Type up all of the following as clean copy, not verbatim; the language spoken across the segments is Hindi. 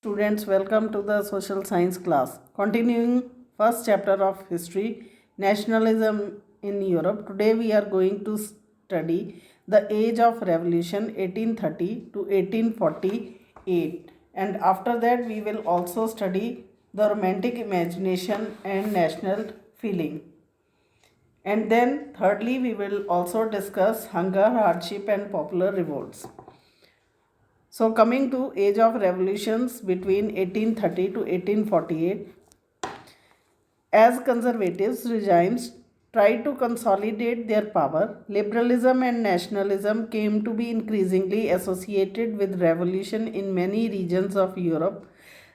Students, welcome to the social science class. Continuing first chapter of history, nationalism in Europe. Today we are going to study the age of revolution 1830 to 1848, and after that we will also study the romantic imagination and national feeling. And then thirdly we will also discuss hunger, hardship and popular revolts. So coming to age of revolutions between 1830 to 1848, as conservative regimes tried to consolidate their power, liberalism and nationalism came to be increasingly associated with revolution in many regions of Europe,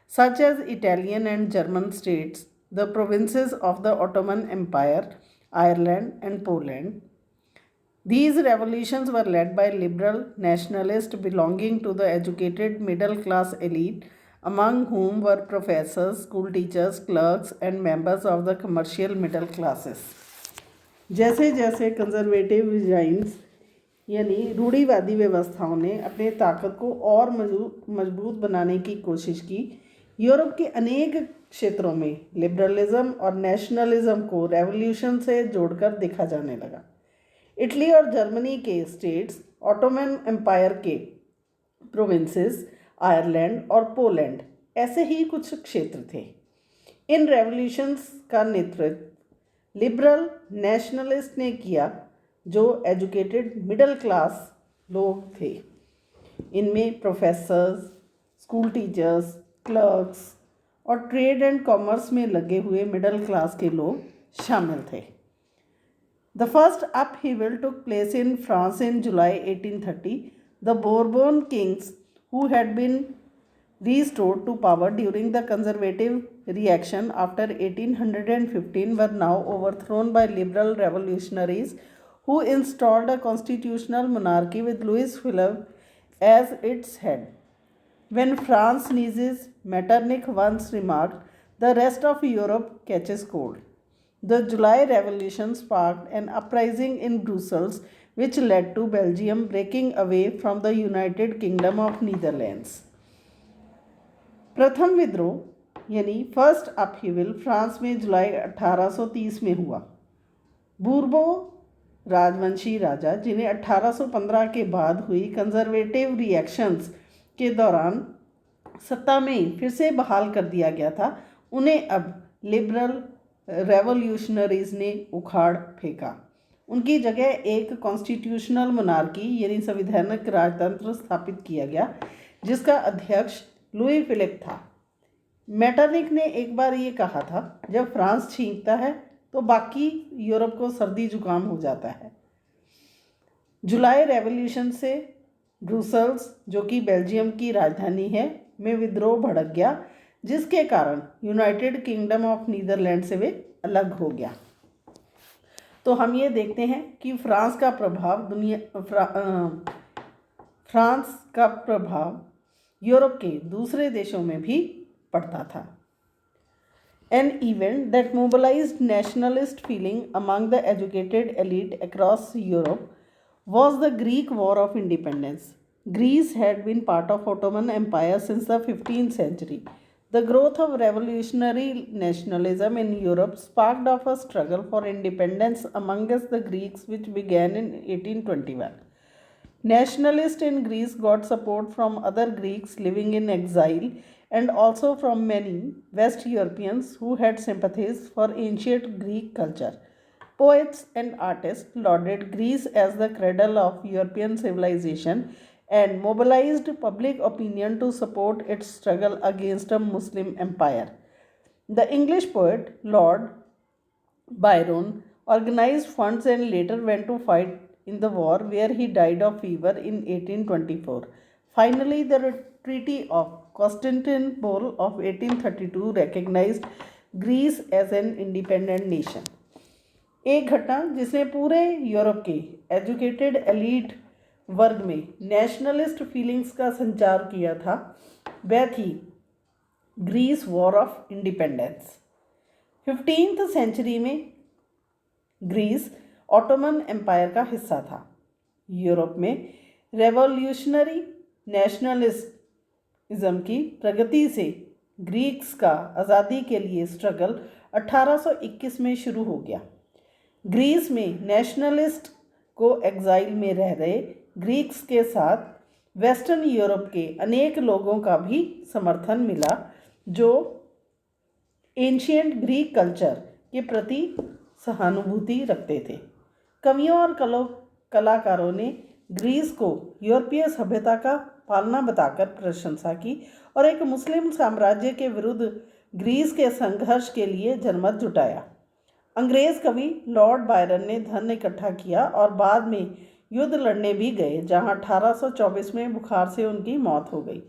such as Italian and German states, the provinces of the Ottoman Empire, Ireland and Poland. These revolutions were led by liberal nationalists belonging to the educated middle class elite, among whom were professors, school teachers, clerks, and members of the commercial middle classes. जैसे जैसे कंजर्वेटिव रिजाइम्स यानी रूढ़िवादी व्यवस्थाओं ने अपने ताकत को और मजबूत बनाने की कोशिश की, यूरोप के अनेक क्षेत्रों में लिबरलिज्म और नेशनलिज्म को रेवोल्यूशन से जोड़कर देखा जाने लगा। इटली और जर्मनी के स्टेट्स, ऑटोमन एम्पायर के प्रोविंसेस, आयरलैंड और पोलैंड ऐसे ही कुछ क्षेत्र थे। इन रेवोल्यूशंस का नेतृत्व लिबरल नेशनलिस्ट ने किया, जो एजुकेटेड मिडिल क्लास लोग थे। इनमें प्रोफेसर्स, स्कूल टीचर्स, क्लर्क्स और ट्रेड एंड कॉमर्स में लगे हुए मिडिल क्लास के लोग शामिल थे। The first upheaval took place in France in July 1830. The Bourbon kings, who had been restored to power during the conservative reaction after 1815, were now overthrown by liberal revolutionaries who installed a constitutional monarchy with Louis Philippe as its head. When France sneezes, Metternich once remarked, the rest of Europe catches cold. The July Revolution sparked an uprising in Brussels, which led to Belgium breaking away from the United Kingdom of Netherlands. प्रथम विद्रोह यानी फर्स्ट अपहीवल फ्रांस में जुलाई 1830 में हुआ। बूर्बो राजवंशी राजा, जिन्हें 1815 के बाद हुई कंजर्वेटिव रिएक्शंस के दौरान सत्ता में फिर से बहाल कर दिया गया था, उन्हें अब लिबरल रेवोल्यूशनरीज ने उखाड़ फेंका। उनकी जगह एक कॉन्स्टिट्यूशनल मोनार्की यानी संवैधानिक राजतंत्र स्थापित किया गया, जिसका अध्यक्ष लुई फिलिप था। मेटरनिक ने एक बार ये कहा था, जब फ्रांस छींकता है तो बाकी यूरोप को सर्दी जुकाम हो जाता है। जुलाई रेवोल्यूशन से ब्रुसेल्स, जो कि बेल्जियम की राजधानी है, में विद्रोह भड़क गया, जिसके कारण यूनाइटेड किंगडम ऑफ नीदरलैंड से वे अलग हो गया। तो हम ये देखते हैं कि फ्रांस का प्रभाव यूरोप के दूसरे देशों में भी पड़ता था। An event that mobilized nationalist feeling among the educated elite across Europe was the Greek War of Independence. Greece had been part of Ottoman Empire since the 15th century. The growth of revolutionary nationalism in Europe sparked off a struggle for independence amongst the Greeks, which began in 1821. Nationalists in Greece got support from other Greeks living in exile and also from many West Europeans who had sympathies for ancient Greek culture. Poets and artists lauded Greece as the cradle of European civilization and mobilized public opinion to support its struggle against a Muslim empire. The English poet Lord Byron organized funds and later went to fight in the war, where he died of fever in 1824. Finally, the Treaty of Constantinople of 1832 recognized Greece as an independent nation. एक घटना जिसने पूरे यूरोप के एजुकेटेड एलीट वर्ग में नेशनलिस्ट फीलिंग्स का संचार किया था, वह थी Greece war of independence. 15th century में ग्रीस ऑटोमन एम्पायर का हिस्सा था। यूरोप में रेवोल्यूशनरी नेशनलिस्ट इज़म की प्रगति से ग्रीक्स का आज़ादी के लिए स्ट्रगल 1821 में शुरू हो गया। ग्रीस में नेशनलिस्ट को एग्जाइल में रह रहे ग्रीक्स के साथ वेस्टर्न यूरोप के अनेक लोगों का भी समर्थन मिला जो एंशिएंट ग्रीक कल्चर के प्रति सहानुभूति रखते थे। कवियों और कलाकारों ने ग्रीस को यूरोपीय सभ्यता का पालना बताकर प्रशंसा की और एक मुस्लिम साम्राज्य के विरुद्ध ग्रीस के संघर्ष के लिए जनमत जुटाया। अंग्रेज कवि लॉर्ड बायरन ने धन इकट्ठा किया और बाद में युद्ध लड़ने भी गए, जहां 1824 में बुखार से उनकी मौत हो गई।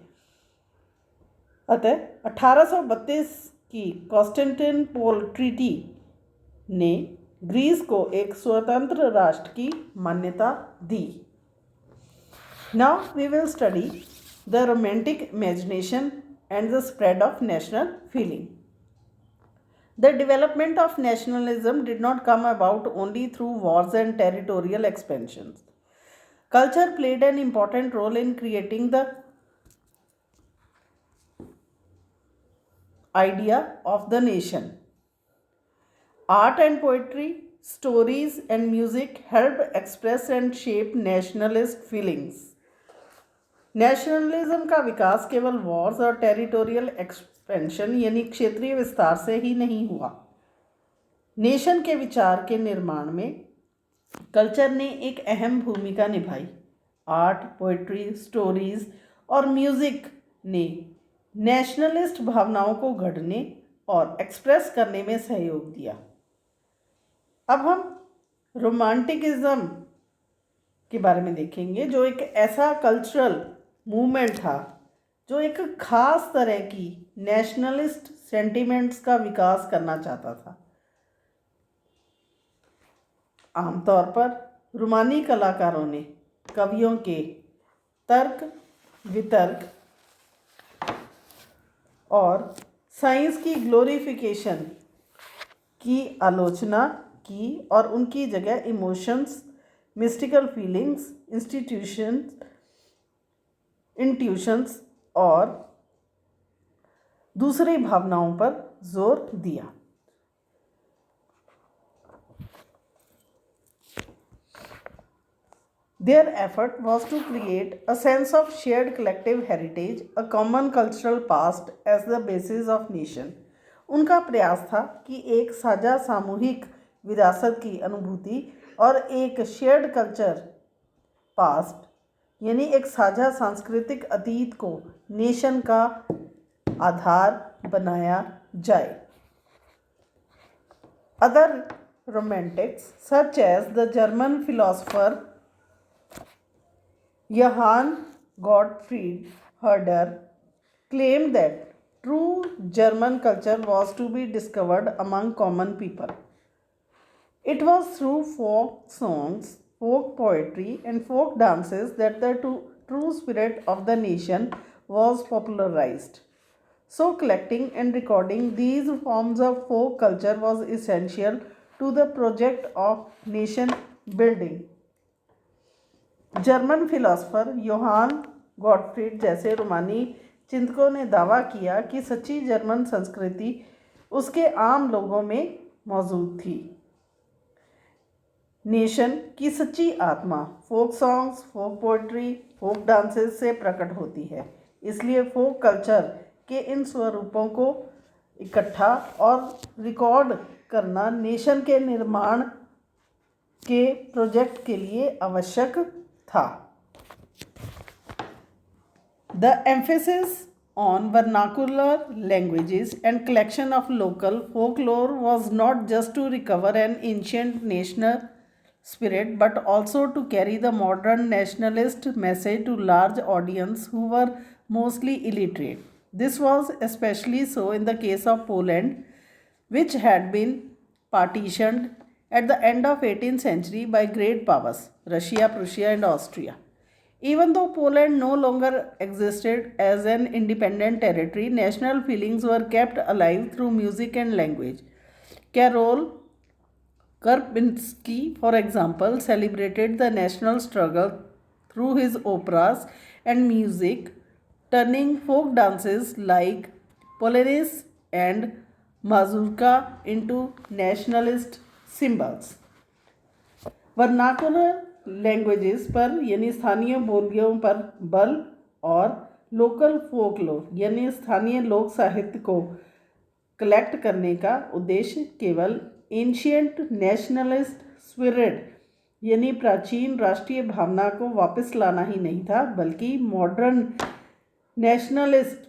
अतः 1832 की कॉन्स्टेंटिनोपल ट्रीटी ने ग्रीस को एक स्वतंत्र राष्ट्र की मान्यता दी। Now we will study the romantic imagination and the spread of national feeling. The development of nationalism did not come about only through wars and territorial expansions. Culture played an important role in creating the idea of the nation. Art and poetry, stories and music helped express and shape nationalist feelings. Nationalism का विकास केवल वॉर्स और टेरिटोरियल एक्सपेंशन यानी क्षेत्रीय विस्तार से ही नहीं हुआ। नेशन के विचार के निर्माण में कल्चर ने एक अहम भूमिका निभाई। आर्ट, पोइट्री, स्टोरीज और म्यूज़िक ने नेशनलिस्ट भावनाओं को गढ़ने और एक्सप्रेस करने में सहयोग दिया। अब हम रोमांटिकिज्म के बारे में देखेंगे, जो एक ऐसा कल्चरल मूवमेंट था जो एक खास तरह की नेशनलिस्ट सेंटिमेंट्स का विकास करना चाहता था। आमतौर पर रोमानी कलाकारों ने कवियों के तर्क वितर्क और साइंस की ग्लोरिफिकेशन की आलोचना की और उनकी जगह इमोशंस, मिस्टिकल फीलिंग्स, इंट्यूशंस और दूसरी भावनाओं पर जोर दिया। Their effort was to create a sense of shared collective heritage, a common cultural past as the basis of nation. उनका प्रयास था कि एक साझा सामूहिक विरासत की अनुभूति और एक शेयर्ड कल्चर पास्ट यानी एक साझा सांस्कृतिक अतीत को नेशन का आधार बनाया जाए। Other romantics such as the German philosopher Johann Gottfried Herder claimed that true German culture was to be discovered among common people. It was through folk songs, folk poetry, and folk dances that the true spirit of the nation was popularized. So, collecting and recording these forms of folk culture was essential to the project of nation building. German philosopher Johann Gottfried जैसे रोमानी चिंतकों ने दावा किया कि सच्ची जर्मन संस्कृति उसके आम लोगों में मौजूद थी। नेशन की सच्ची आत्मा फोक सॉन्ग्स, फोक पोइट्री, फोक डांसेस से प्रकट होती है। इसलिए फोक कल्चर के इन स्वरूपों को इकट्ठा और रिकॉर्ड करना नेशन के निर्माण के प्रोजेक्ट के लिए आवश्यक था। The emphasis on vernacular languages and collection of local folklore was not just to recover an ancient national spirit but also to carry the modern nationalist message to large audience who were mostly illiterate. This was especially so in the case of Poland, which had been partitioned at the end of 18th century by great powers, Russia, Prussia and Austria. Even though Poland no longer existed as an independent territory, national feelings were kept alive through music and language. Karol Karpinski, for example, celebrated the national struggle through his operas and music, turning folk dances like Polonaise and mazurka into nationalist symbols. Vernacular languages पर यानी स्थानीय बोलियों पर बल और लोकल फोकलोर यानी स्थानीय लोक साहित्य को कलेक्ट करने का उद्देश्य केवल एंशियंट नेशनलिस्ट स्पिरिट यानी प्राचीन राष्ट्रीय भावना को वापस लाना ही नहीं था, बल्कि मॉडर्न नेशनलिस्ट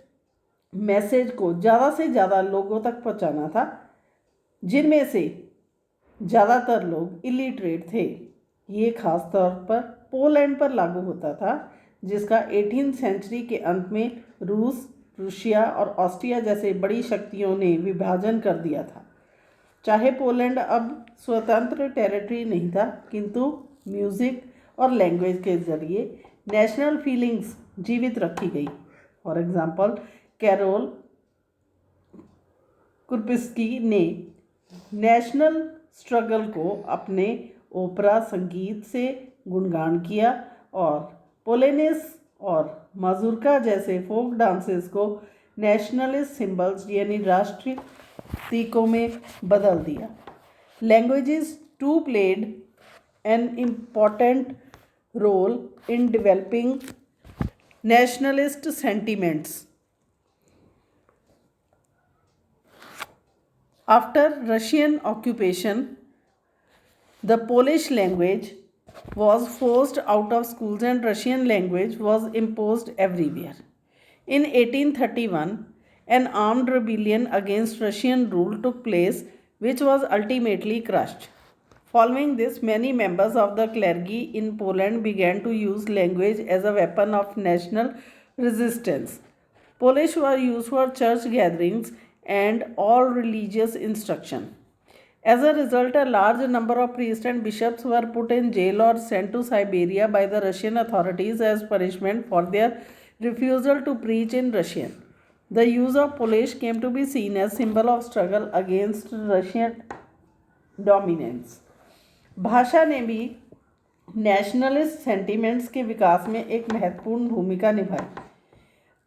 मैसेज को ज़्यादा से ज़्यादा लोगों तक पहुंचाना था, जिनमें से ज़्यादातर लोग इलिटरेट थे। ये खास तौर पर पोलैंड पर लागू होता था, जिसका 18वीं सेंचुरी के अंत में रूस, रूसिया और ऑस्ट्रिया जैसे बड़ी शक्तियों ने विभाजन कर दिया था। चाहे पोलैंड अब स्वतंत्र टेरिटरी नहीं था, किंतु म्यूज़िक और लैंग्वेज के ज़रिए नेशनल फीलिंग्स जीवित रखी गई। फॉर एग्ज़ाम्पल, कैरोल कुर्पिस्की ने नेशनल स्ट्रगल को अपने ओपरा संगीत से गुणगान किया और पोलेनेस और माजुर्का जैसे फोक डांसेस को नेशनलिस्ट सिंबल्स यानी राष्ट्रीय प्रतीकों में बदल दिया। Languages too played an important role in developing nationalist sentiments. After Russian occupation, the Polish language was forced out of schools and Russian language was imposed everywhere. In 1831, an armed rebellion against Russian rule took place, which was ultimately crushed. Following this, many members of the clergy in Poland began to use language as a weapon of national resistance. Polish were used for church gatherings and all religious instruction. As a result, a large number of priests and bishops were put in jail or sent to Siberia by the Russian authorities as punishment for their refusal to preach in Russian. The use of Polish came to be seen as symbol of struggle against Russian dominance. भाषा ने भी नेशनलिस्ट सेंटिमेंट्स के विकास में एक महत्वपूर्ण भूमिका निभाई।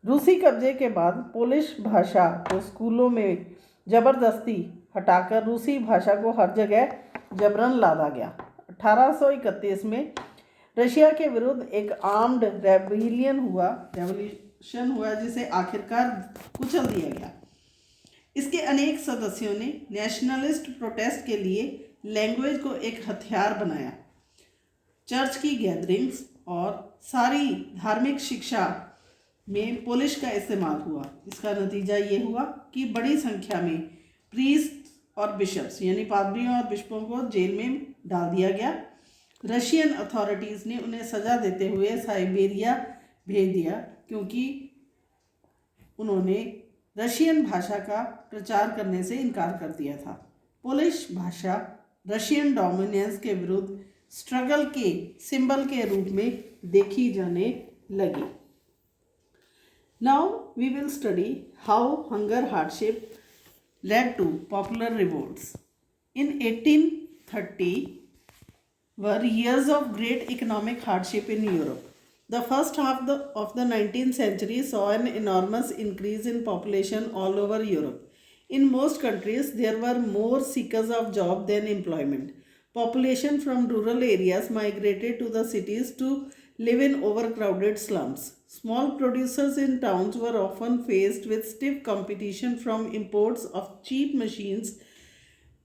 रूसी कब्जे के बाद पोलिश भाषा को स्कूलों में ज़बरदस्ती हटाकर रूसी भाषा को हर जगह जबरन लादा गया। 1831 में रशिया के विरुद्ध एक आर्म्ड रेवोल्यूशन हुआ जिसे आखिरकार कुचल दिया गया। इसके अनेक सदस्यों ने नेशनलिस्ट प्रोटेस्ट के लिए लैंग्वेज को एक हथियार बनाया। चर्च की गैदरिंग्स और सारी धार्मिक शिक्षा में पोलिश का इस्तेमाल हुआ। इसका नतीजा ये हुआ कि बड़ी संख्या में प्रीस्ट और बिशप्स यानी पादरियों और बिशपों को जेल में डाल दिया गया। रशियन अथॉरिटीज़ ने उन्हें सज़ा देते हुए साइबेरिया भेज दिया, क्योंकि उन्होंने रशियन भाषा का प्रचार करने से इनकार कर दिया था। पोलिश भाषा रशियन डोमिनेंस के विरुद्ध स्ट्रगल के सिंबल के रूप में देखी जाने लगी। Now we will study how hunger hardship led to popular revolts. In 1830 were years of great economic hardship in Europe. The first half of the 19th century saw an enormous increase in population all over Europe. In most countries, there were more seekers of job than employment. Population from rural areas migrated to the cities to live in overcrowded slums. Small producers in towns were often faced with stiff competition from imports of cheap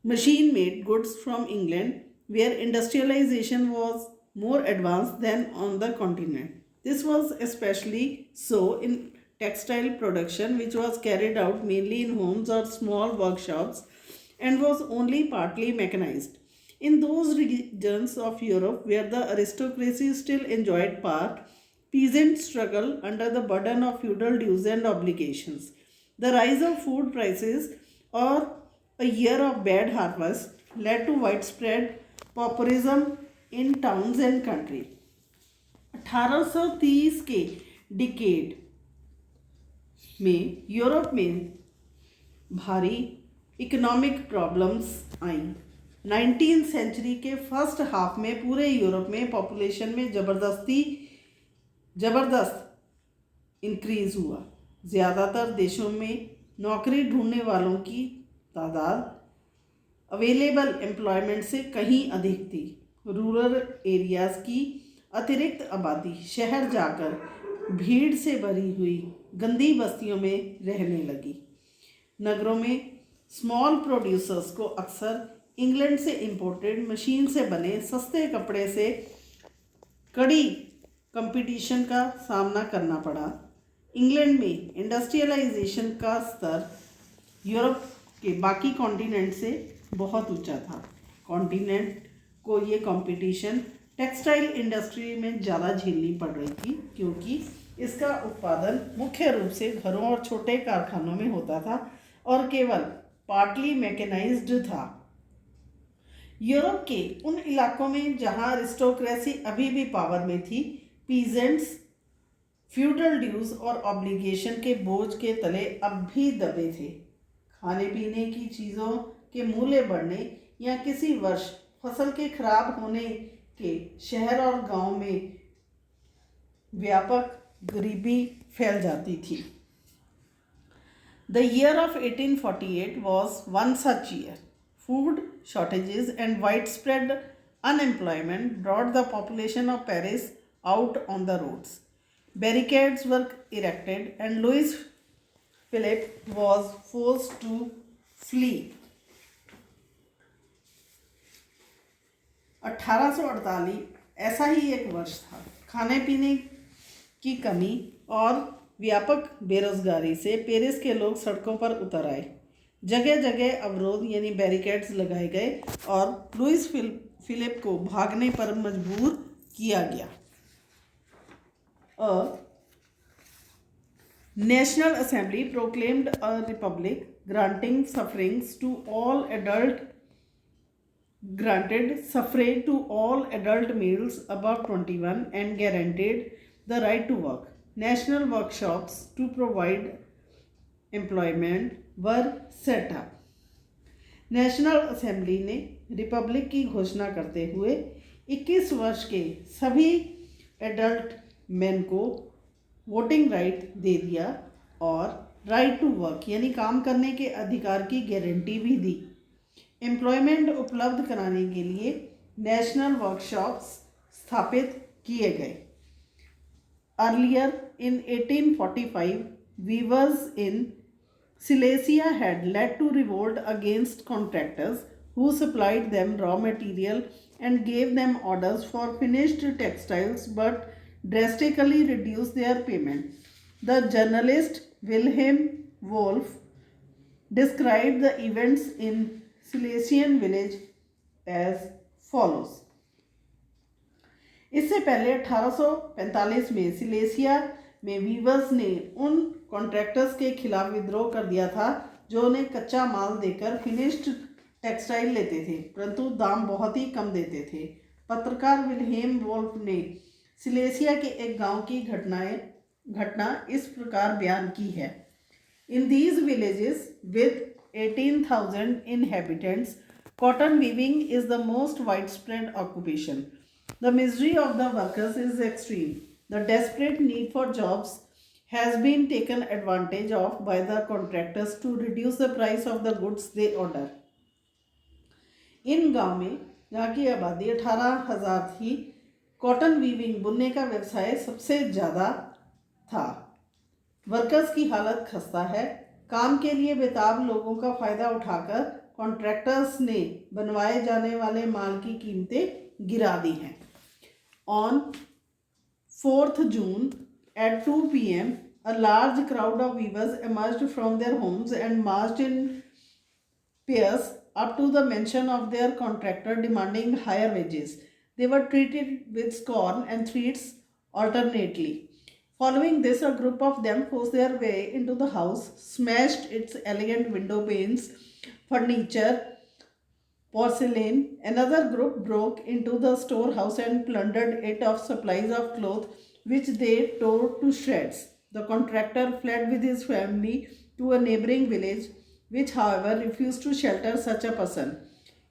machine-made goods from England, where industrialization was more advanced than on the continent. This was especially so in textile production, which was carried out mainly in homes or small workshops and was only partly mechanized. In those regions of Europe where the aristocracy still enjoyed power, peasants struggled under the burden of feudal dues and obligations. The rise of food prices or a year of bad harvest led to widespread pauperism in towns and country. 1830 के डिकेड में यूरोप में भारी इकोनॉमिक प्रॉब्लम्स आई। 19th सेंचुरी के फर्स्ट हाफ में पूरे यूरोप में पॉपुलेशन में ज़बरदस्त इंक्रीज़ हुआ। ज़्यादातर देशों में नौकरी ढूंढने वालों की तादाद अवेलेबल एम्प्लॉयमेंट से कहीं अधिक थी। रूरल एरियाज़ की अतिरिक्त आबादी शहर जाकर भीड़ से भरी हुई गंदी बस्तियों में रहने लगी। नगरों में स्मॉल प्रोड्यूसर्स को अक्सर इंग्लैंड से इंपोर्टेड मशीन से बने सस्ते कपड़े से कड़ी कंपटीशन का सामना करना पड़ा। इंग्लैंड में इंडस्ट्रियलाइजेशन का स्तर यूरोप के बाकी कॉन्टिनेंट से बहुत ऊंचा था। कॉन्टिनेंट को ये कंपटीशन टेक्सटाइल इंडस्ट्री में ज़्यादा झेलनी पड़ रही थी, क्योंकि इसका उत्पादन मुख्य रूप से घरों और छोटे कारखानों में होता था और केवल पार्टली मैकेनाइज्ड था। यूरोप के उन इलाकों में जहां अरिस्टोक्रेसी अभी भी पावर में थी, पीजेंट्स फ्यूडल ड्यूज और ऑब्लिगेशन के बोझ के तले अब भी दबे थे। खाने पीने की चीज़ों के मूल्य बढ़ने या किसी वर्ष फसल के खराब होने के शहर और गांव में व्यापक गरीबी फैल जाती थी। The year of 1848 was one such year. Food shortages and widespread unemployment brought the population of Paris out on the roads. Barricades were erected and Louis Philippe was forced to flee. 1848 ऐसा ही एक वर्ष था। खाने पीने की कमी और व्यापक बेरोजगारी से पेरिस के लोग सड़कों पर उतर आए। जगह जगह अवरोध यानी बैरिकेड्स लगाए गए और लुइस फिलिप को भागने पर मजबूर किया गया। National assembly proclaimed a republic granting sufferings to all adult granted suffrage to all adult males above 21 and guaranteed the right to work. National workshops to provide employment were set up. National assembly ने रिपब्लिक की घोषणा करते हुए 21 वर्ष के सभी एडल्ट मैन को वोटिंग राइट दे दिया और राइट टू वर्क यानी काम करने के अधिकार की गारंटी भी दी। एम्प्लॉयमेंट उपलब्ध कराने के लिए नेशनल वर्कशॉप्स स्थापित किए गए। Earlier in 1845 weavers in Silesia had led to revolt against contractors who supplied them raw material and gave them orders for finished textiles but drastically reduced their payment. The journalist Wilhelm Wolff described the events in Silesian village as follows. इससे पहले 1845 में सिलेसिया में वीवर्स ने उन कॉन्ट्रैक्टर्स के खिलाफ विद्रोह कर दिया था जो उन्हें कच्चा माल देकर फिनिश्ड टेक्सटाइल लेते थे, परंतु दाम बहुत ही कम देते थे। पत्रकार विल्हेम वोल्फ ने सिलेसिया के एक गांव की घटना इस प्रकार बयान की है। In these villages with 18,000 inhabitants, cotton weaving is the most widespread occupation. The misery of the workers is extreme. The desperate need for jobs has been taken advantage of by the contractors to reduce the price of the goods they order. इन गांव में जहाँ की आबादी 18,000 थी, कॉटन वीविंग बुनने का व्यवसाय सबसे ज़्यादा था। वर्कर्स की हालत खस्ता है। काम के लिए बेताब लोगों का फ़ायदा उठाकर कॉन्ट्रैक्टर्स ने बनवाए जाने वाले माल की कीमतें गिरा दी हैं। On 4th June at 2 p.m. a large crowd of weavers emerged from their homes and marched in pairs up to the mansion of their contractor demanding higher wages. They were treated with scorn and threats alternately. Following this, a group of them forced their way into the house, smashed its elegant window panes, furniture, porcelain. Another group broke into the storehouse and plundered it of supplies of cloth, which they tore to shreds. The contractor fled with his family to a neighboring village, which, however, refused to shelter such a person.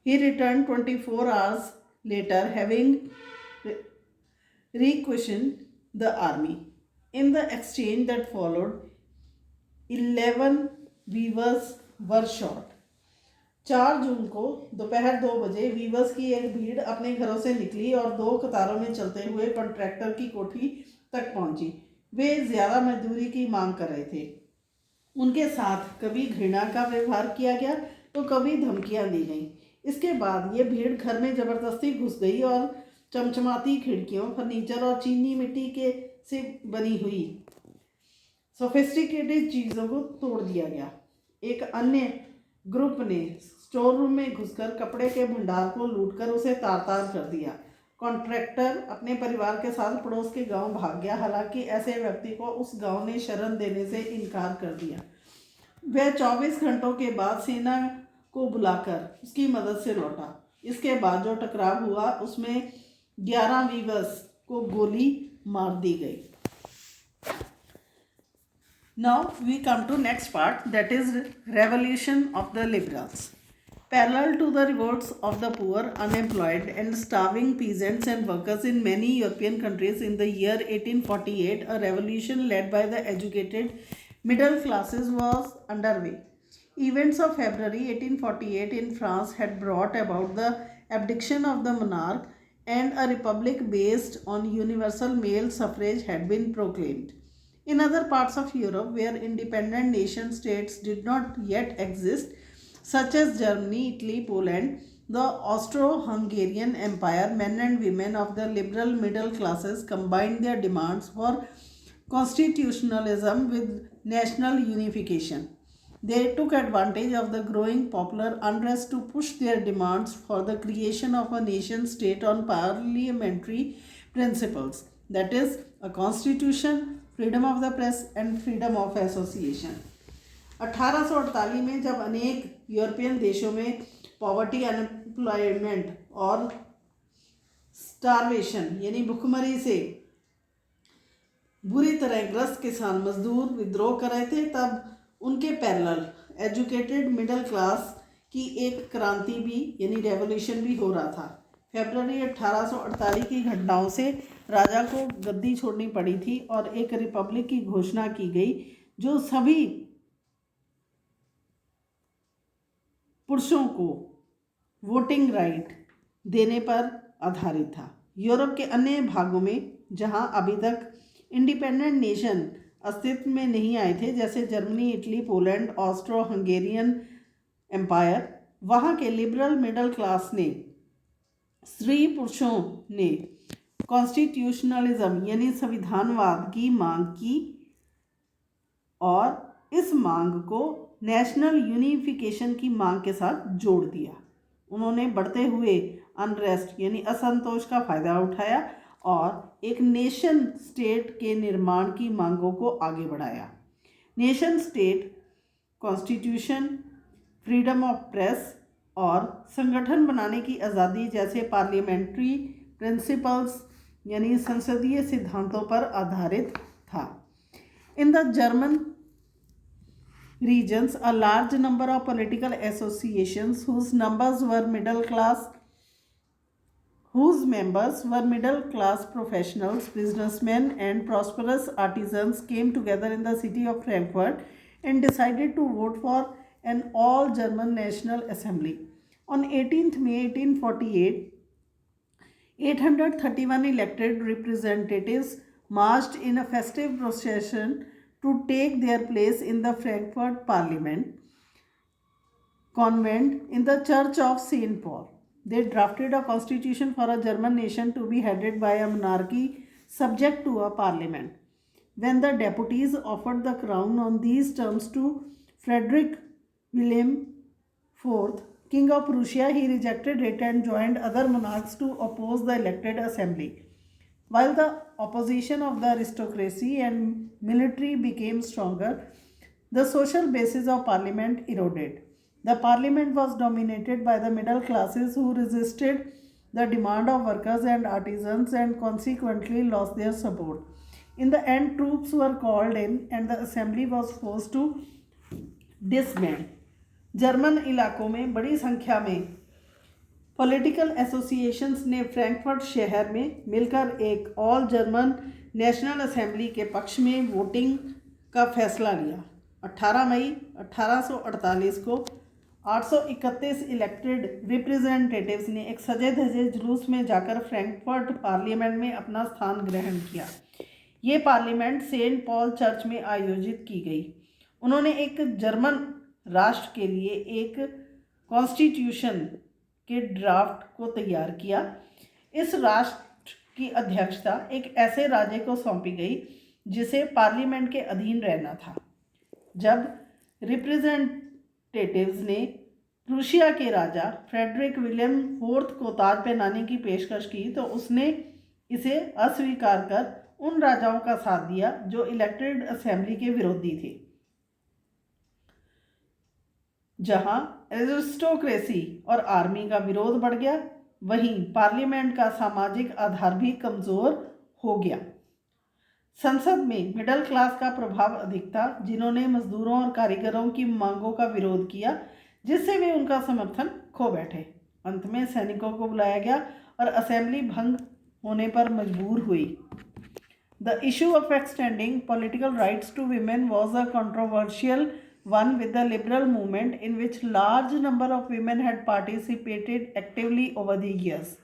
He returned 24 hours later, having requisitioned the army. In the exchange that followed, 11 weavers were shot. 4 जून को दोपहर 2 बजे वीवर्स की एक भीड़ अपने घरों से निकली और 2 कतारों में चलते हुए कॉन्ट्रैक्टर की कोठी तक पहुंची। वे ज़्यादा मजदूरी की मांग कर रहे थे। उनके साथ कभी घृणा का व्यवहार किया गया तो कभी धमकियां दी गईं। इसके बाद ये भीड़ घर में ज़बरदस्ती घुस गई और चमचमाती खिड़कियों, फर्नीचर और चीनी मिट्टी के से बनी हुई सोफिस्टिकेटेड चीज़ों को तोड़ दिया गया। एक अन्य ग्रुप ने स्टोर रूम में घुसकर कपड़े के भंडार को लूटकर उसे तार तार कर दिया। कॉन्ट्रैक्टर अपने परिवार के साथ पड़ोस के गांव भाग गया, हालांकि ऐसे व्यक्ति को उस गांव ने शरण देने से इनकार कर दिया। वह 24 घंटों के बाद सेना को बुलाकर उसकी मदद से लौटा। इसके बाद जो टकराव हुआ उसमें 11 वीवर्स को गोली मार दी गई। Now we come to next part, that is revolution of the liberals. Parallel to the revolts of the poor, unemployed and starving peasants and workers in many European countries in the year 1848, a revolution led by the educated middle classes was underway. Events of February 1848 in France had brought about the abdiction of the monarch, and a republic based on universal male suffrage had been proclaimed. In other parts of Europe, where independent nation states did not yet exist, such as Germany, Italy, Poland, the Austro-Hungarian Empire, men and women of the liberal middle classes combined their demands for constitutionalism with national unification. They took advantage of the growing popular unrest to push their demands for the creation of a nation state on parliamentary principles, that is, a constitution, freedom of the press and freedom of association. 1848 में जब अनेक यूरोपियन देशों में पॉवर्टी, अनएम्प्लॉयमेंट और स्टारवेशन यानी भुखमरी से बुरी तरह ग्रस्त किसान मजदूर विद्रोह कर रहे थे, तब उनके पैरेलल एजुकेटेड मिडिल क्लास की एक क्रांति भी यानी रेवोल्यूशन भी हो रहा था। फरवरी 1848 की घटनाओं से राजा को गद्दी छोड़नी पड़ी थी और एक रिपब्लिक की घोषणा की गई जो सभी पुरुषों को वोटिंग राइट देने पर आधारित था। यूरोप के अन्य भागों में जहां अभी तक इंडिपेंडेंट नेशन अस्तित्व में नहीं आए थे, जैसे Germany, Italy, Poland, Austro Hungarian empire, वहां के लिबरल मिडिल क्लास ने स्त्री पुरुषों ने कॉन्स्टिट्यूशनलिज्म यानी संविधानवाद की मांग की और इस मांग को नेशनल यूनिफिकेशन की मांग के साथ जोड़ दिया। उन्होंने बढ़ते हुए अनरेस्ट यानी असंतोष का फ़ायदा उठाया और एक नेशन स्टेट के निर्माण की मांगों को आगे बढ़ाया। Nation state, constitution, freedom of press और संगठन बनाने की आज़ादी जैसे पार्लियामेंट्री प्रिंसिपल्स यानी संसदीय सिद्धांतों पर आधारित था। In the German regions, a large number of political associations whose members were middle class professionals, businessmen and prosperous artisans came together in the city of Frankfurt and decided to vote for an all German National Assembly. On 18th May 1848, 831 elected representatives marched in a festive procession to take their place in the Frankfurt Parliament convent in the Church of St. Paul. They drafted a constitution for a German nation to be headed by a monarchy subject to a parliament. When the deputies offered the crown on these terms to Frederick William IV, King of Prussia, he rejected it and joined other monarchs to oppose the elected assembly. While the opposition of the aristocracy and military became stronger, the social basis of parliament eroded. The parliament was dominated by the middle classes who resisted the demand of workers and artisans and consequently lost their support. In the end, troops were called in and the assembly was forced to disband. German इलाकों में बड़ी संख्या में पॉलिटिकल एसोसिएशंस ने फ्रैंकफर्ट शहर में मिलकर एक ऑल जर्मन नेशनल असेंबली के पक्ष में वोटिंग का फैसला लिया। 18 मई 1848 को 831 इलेक्टेड रिप्रेजेंटेटिव्स ने एक सजे धजे जुलूस में जाकर फ्रैंकफर्ट पार्लियामेंट में अपना स्थान ग्रहण किया। ये पार्लियामेंट सेंट पॉल चर्च में आयोजित की गई। उन्होंने एक जर्मन राष्ट्र के लिए एक कॉन्स्टिट्यूशन के ड्राफ्ट को तैयार किया। इस राष्ट्र की अध्यक्षता एक ऐसे राजे को सौंपी गई जिसे पार्लियामेंट के अधीन रहना था। जब रिप्रेजेंटेटिव्स ने प्रूशिया के राजा फ्रेडरिक विलियम फोर्थ को ताज पहनाने की पेशकश की तो उसने इसे अस्वीकार कर उन राजाओं का साथ दिया जो इलेक्टेड असेंबली के विरोधी थे। जहां एरिस्टोक्रेसी और आर्मी का विरोध बढ़ गया, वहीं पार्लियामेंट का सामाजिक आधार भी कमजोर हो गया। संसद में मिडिल क्लास का प्रभाव अधिक था, जिन्होंने मजदूरों और कारीगरों की मांगों का विरोध किया, जिससे वे उनका समर्थन खो बैठे। अंत में सैनिकों को बुलाया गया और असेंबली भंग होने पर मजबूर हुई। The issue of extending political rights to women was a controversial one with the liberal movement in which large number of women had participated actively over the years.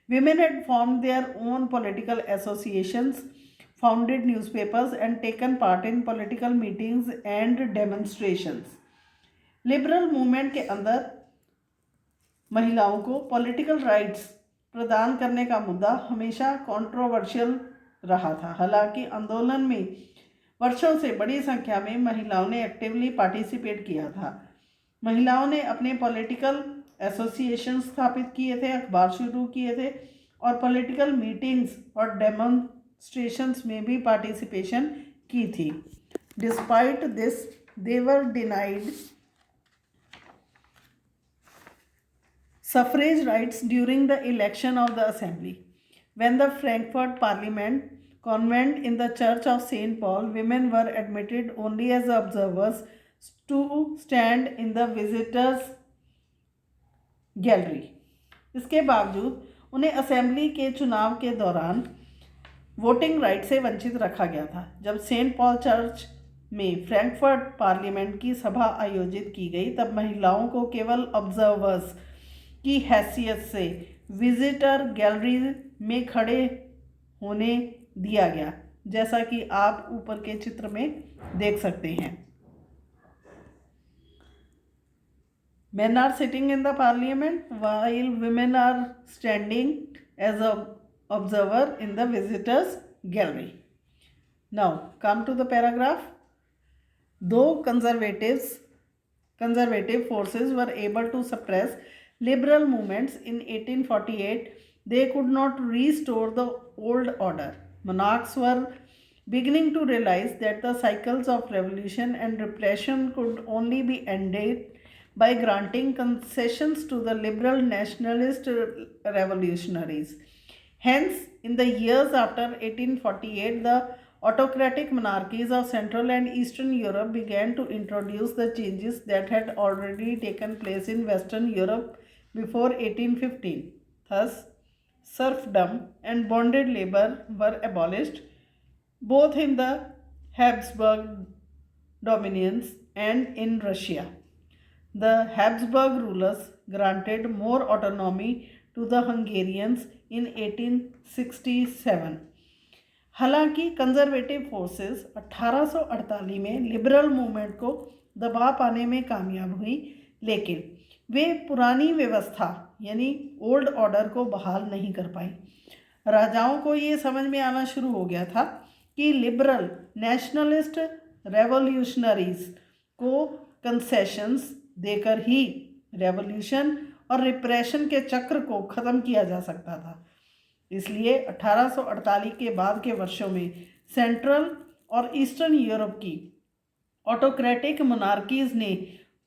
Women had formed their own political associations, founded newspapers and taken part in political meetings and demonstrations. Liberal movement के अंदर महिलाओं को पॉलिटिकल राइट्स प्रदान करने का मुद्दा हमेशा कंट्रोवर्शियल रहा था। हालांकि आंदोलन में वर्षों से बड़ी संख्या में महिलाओं ने एक्टिवली पार्टिसिपेट किया था। महिलाओं ने अपने पॉलिटिकल एसोसिएशन स्थापित किए थे, अखबार शुरू किए थे और पॉलिटिकल मीटिंग्स और डेमोन्स्ट्रेशंस में भी पार्टिसिपेशन की थी। Despite this they were denied suffrage rights during the election of the assembly. When the Frankfurt Parliament convened in the Church of St. Paul, women were admitted only as observers to stand in the visitors gallery. इसके बावजूद उन्हें असेंबली के चुनाव के दौरान वोटिंग राइट से वंचित रखा गया था। जब सेंट पॉल चर्च में फ्रैंकफर्ट पार्लियामेंट की सभा आयोजित की गई, तब महिलाओं को केवल ऑब्जर्वर्स की हैसियत से विजिटर गैलरी में खड़े होने दिया गया, जैसा कि आप ऊपर के चित्र में देख सकते हैं। Men are sitting in the parliament while women are standing as an observer in the visitors gallery. Now come to the paragraph. Though conservative forces were able to suppress liberal movements in 1848, they could not restore the old order. Monarchs were beginning to realize that the cycles of revolution and repression could only be ended by granting concessions to the liberal nationalist revolutionaries. Hence, in the years after 1848, the autocratic monarchies of Central and Eastern Europe began to introduce the changes that had already taken place in Western Europe before 1815. Thus, serfdom and bonded labor were abolished both in the Habsburg dominions and in Russia. The Habsburg rulers granted more autonomy to the Hungarians in 1867. हालांकि कंजर्वेटिव फोर्सेस 1848 में लिबरल मूवमेंट को दबा पाने में कामयाब हुई, लेकिन वे पुरानी व्यवस्था यानी ओल्ड ऑर्डर को बहाल नहीं कर पाई। राजाओं को ये समझ में आना शुरू हो गया था कि लिबरल नेशनलिस्ट रेवोल्यूशनरीज को कंसेशंस देकर ही रेवोल्यूशन और रिप्रेशन के चक्र को ख़त्म किया जा सकता था। इसलिए 1848 के बाद के वर्षों में सेंट्रल और ईस्टर्न यूरोप की ऑटोक्रेटिक मोनार्कीज ने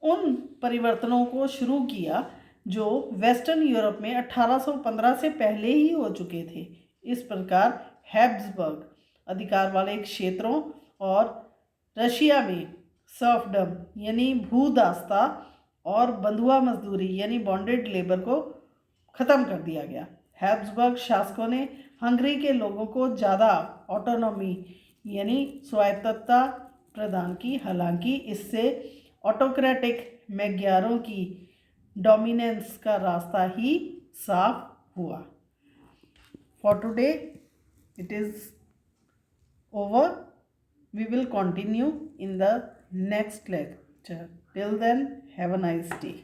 उन परिवर्तनों को शुरू किया जो वेस्टर्न यूरोप में 1815 से पहले ही हो चुके थे। इस प्रकार हैब्सबर्ग अधिकार वाले क्षेत्रों और रशिया में सर्फडम यानी भूदास्ता और बंधुआ मजदूरी यानी बॉन्डेड लेबर को ख़त्म कर दिया गया। हैब्सबर्ग शासकों ने हंगरी के लोगों को ज़्यादा ऑटोनॉमी यानी स्वायत्तता प्रदान की, हालांकि इससे ऑटोक्रेटिक मैग्यारों की डोमिनेंस का रास्ता ही साफ हुआ। For today it is over. We will continue in the next lecture. Till then, have a nice day.